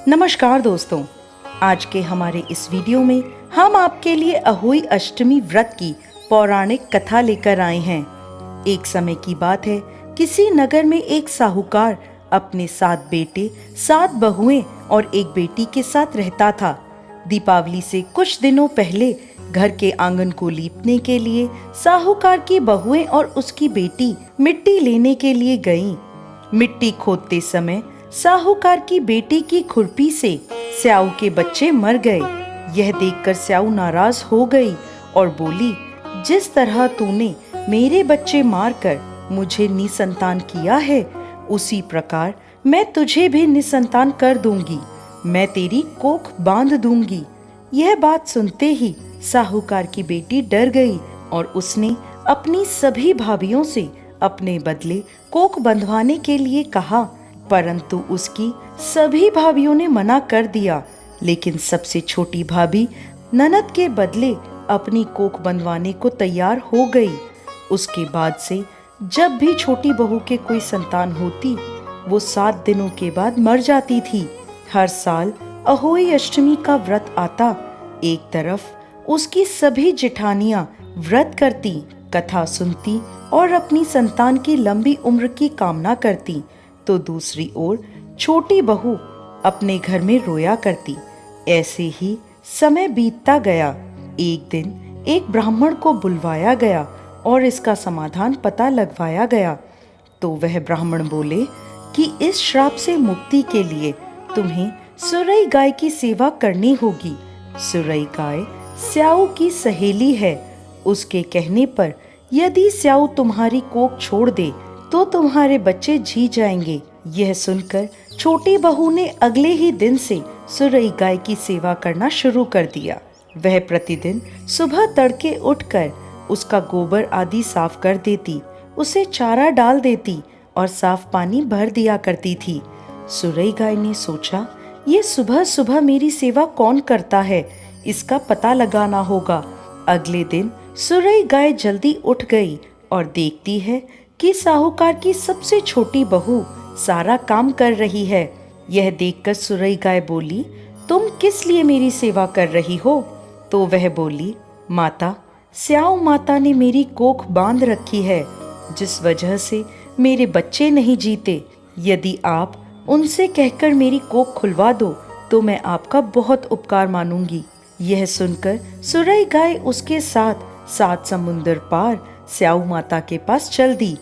नमस्कार दोस्तों, आज के हमारे इस वीडियो में हम आपके लिए अहोई अष्टमी व्रत की पौराणिक कथा लेकर आए हैं। एक समय की बात है, किसी नगर में एक साहूकार अपने 7 बेटे, 7 बहुएं और एक बेटी के साथ रहता था। दीपावली से कुछ दिनों पहले घर के आंगन को लीपने के लिए साहूकार की बहुएं और उसकी बेटी मिट्टी लेने के लिए गईं। मिट्टी खोदते समय साहूकार की बेटी की खुरपी से स्याऊ के बच्चे मर गए। यह देखकर स्याऊ नाराज हो गई और बोली, जिस तरह तूने मेरे बच्चे मारकर मुझे निसंतान किया है, उसी प्रकार मैं तुझे भी निसंतान कर दूंगी। मैं तेरी कोख बांध दूंगी। यह बात सुनते ही साहूकार की बेटी डर गई और उसने अपनी सभी भाभियों से अपने बदले कोख बंधवाने के लिए कहा, परंतु उसकी सभी भाभियों ने मना कर दिया। लेकिन सबसे छोटी भाभी ननद के बदले अपनी कोख बंधवाने को तैयार हो गई। उसके बाद से जब भी छोटी बहू के कोई संतान होती, वो 7 दिनों के बाद मर जाती थी। हर साल अहोई अष्टमी का व्रत आता। एक तरफ उसकी सभी जेठानियां व्रत करती, कथा सुनती और अपनी संतान की लंबी उम्र की कामना करती, तो दूसरी ओर छोटी बहू अपने घर में रोया करती। ऐसे ही समय बीतता गया। एक दिन एक ब्राह्मण को बुलवाया गया और इसका समाधान पता लगवाया गया। तो वह ब्राह्मण बोले कि इस श्राप से मुक्ति के लिए तुम्हें सुरई गाय की सेवा करनी होगी। सुरई गाय स्याऊ की सहेली है। उसके कहने पर यदि स्याऊ तुम्हारी कोख छोड़ दे तो तुम्हारे बच्चे जी जाएंगे। यह सुनकर छोटी बहू ने अगले ही दिन से सुरई गाय की सेवा करना शुरू कर दिया। वह प्रतिदिन सुबह तड़के उठकर उसका गोबर आदि साफ कर देती, उसे चारा डाल देती और साफ पानी भर दिया करती थी। सुरई गाय ने सोचा, ये सुबह सुबह मेरी सेवा कौन करता है, इसका पता लगाना होगा। अगले दिन सुरई गाय जल्दी उठ गई और देखती है कि साहूकार की सबसे छोटी बहू सारा काम कर रही है। यह देखकर सुरई गाय बोली, तुम किस लिए मेरी सेवा कर रही हो? तो वह बोली, माता, स्याऊ माता ने मेरी कोख बांध रखी है, जिस वजह से मेरे बच्चे नहीं जीते। यदि आप उनसे कहकर मेरी कोख खुलवा दो तो मैं आपका बहुत उपकार मानूंगी। यह सुनकर सुरई गाय उसके साथ 7 समुंदर पार स्याऊ माता के पास चल दी।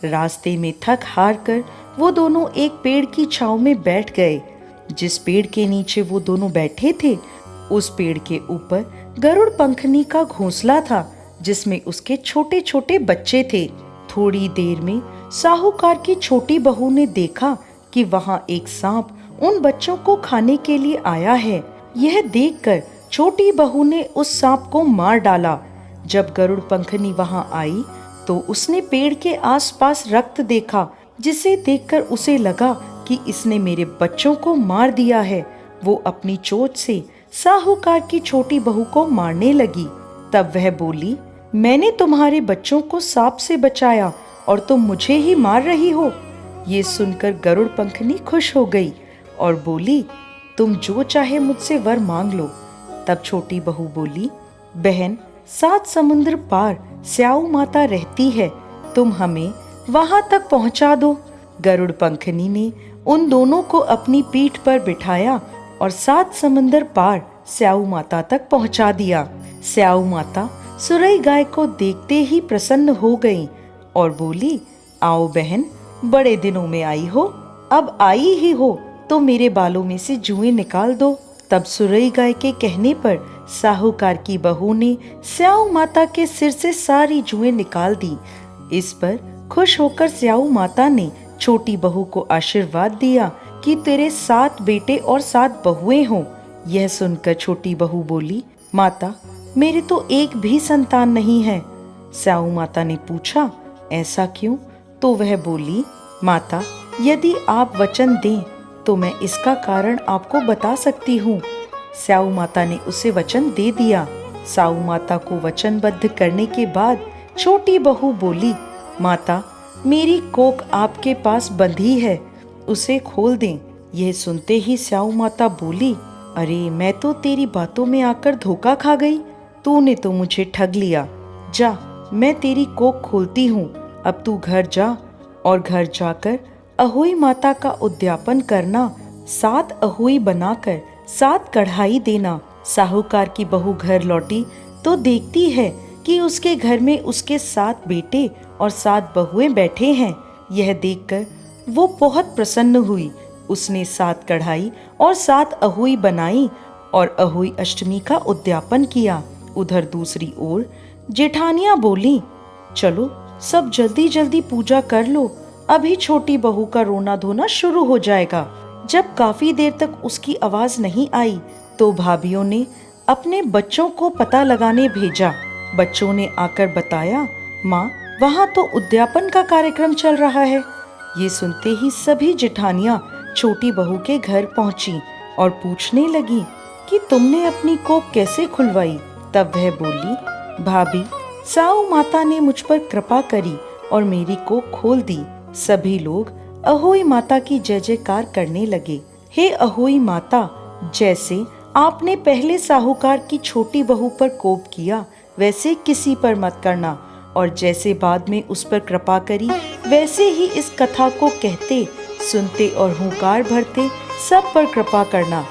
रास्ते में थक हार कर वो दोनों एक पेड़ की छांव में बैठ गए। जिस पेड़ के नीचे वो दोनों बैठे थे, उस पेड़ के ऊपर गरुड़ पंखनी का घोंसला था, जिसमें उसके छोटे छोटे बच्चे थे। थोड़ी देर में साहूकार की छोटी बहू ने देखा कि वहां एक सांप उन बच्चों को खाने के लिए आया है। यह देखकर छोटी बहू ने उस सांप को मार डाला। जब गरुड़ पंखनी वहां आई तो उसने पेड़ के आसपास रक्त देखा, जिसे देखकर उसे लगा कि इसने मेरे बच्चों को मार दिया है। वो अपनी चोट से साहूकार की छोटी बहू को मारने लगी। तब वह बोली, मैंने तुम्हारे बच्चों को सांप से बचाया और तुम मुझे ही मार रही हो। ये सुनकर गरुड़ पंखनी खुश हो गई और बोली, तुम जो चाहे मुझसे वर मांग लो। तब छोटी बहू बोली, बहन, 7 समुद्र पार स्याऊ माता रहती है, तुम हमें वहां तक पहुंचा दो। गरुड़ पंखनी ने उन दोनों को अपनी पीठ पर बिठाया और 7 समंदर पार स्याऊ माता तक पहुंचा दिया। स्याऊ माता सुरई गाय को देखते ही प्रसन्न हो गईं और बोली, आओ बहन, बड़े दिनों में आई हो, अब आई ही हो तो मेरे बालों में से जुएं निकाल दो। तब सुरई गाय के कहने पर साहूकार की बहू ने स्याऊ माता के सिर से सारी जुएं निकाल दी। इस पर खुश होकर स्याऊ माता ने छोटी बहू को आशीर्वाद दिया कि तेरे 7 बेटे और 7 बहुएं हों। यह सुनकर छोटी बहू बोली, माता, मेरे तो एक भी संतान नहीं है। स्याऊ माता ने पूछा, ऐसा क्यों? तो वह बोली, माता, यदि आप वचन दें तो मैं इसका कारण आपको बता सकती हूँ। स्याऊ माता ने उसे वचन दे दिया। स्याऊ माता को वचनबद्ध करने के बाद छोटी बहू बोली, माता, मेरी कोख आपके पास बंधी है, उसे खोल दें। यह सुनते ही स्याऊ माता बोली, अरे मैं तो तेरी बातों में आकर धोखा खा गई। तूने तो मुझे ठग लिया। जा, मैं तेरी कोख खोलती हूँ। अब तू घर जा और घर जाकर अहोई माता का उद्यापन करना। 7 अहोई बनाकर 7 कढ़ाई देना। साहूकार की बहू घर लौटी तो देखती है कि उसके घर में उसके 7 बेटे और 7 बहुएं बैठे हैं। यह देखकर वो बहुत प्रसन्न हुई। उसने 7 कढ़ाई और 7 अहोई बनाई और अहोई अष्टमी का उद्यापन किया। उधर दूसरी ओर जेठानियां बोली, चलो सब जल्दी जल्दी पूजा कर लो, अभी छोटी बहू का रोना धोना शुरू हो जाएगा। जब काफी देर तक उसकी आवाज नहीं आई तो भाभीियों ने अपने बच्चों को पता लगाने भेजा। बच्चों ने आकर बताया, माँ वहाँ तो उद्यापन का कार्यक्रम चल रहा है। ये सुनते ही सभी जेठानियां छोटी बहू के घर पहुंची और पूछने लगी कि तुमने अपनी कोख कैसे खुलवाई। तब वह बोली, भाभी साऊ माता ने मुझ पर कृपा करी और मेरी कोख खोल दी। सभी लोग अहोई माता की जय जयकार करने लगे। हे अहोई माता, जैसे आपने पहले साहूकार की छोटी बहू पर कोप किया वैसे किसी पर मत करना, और जैसे बाद में उस पर कृपा करी वैसे ही इस कथा को कहते, सुनते और हुंकार भरते सब पर कृपा करना।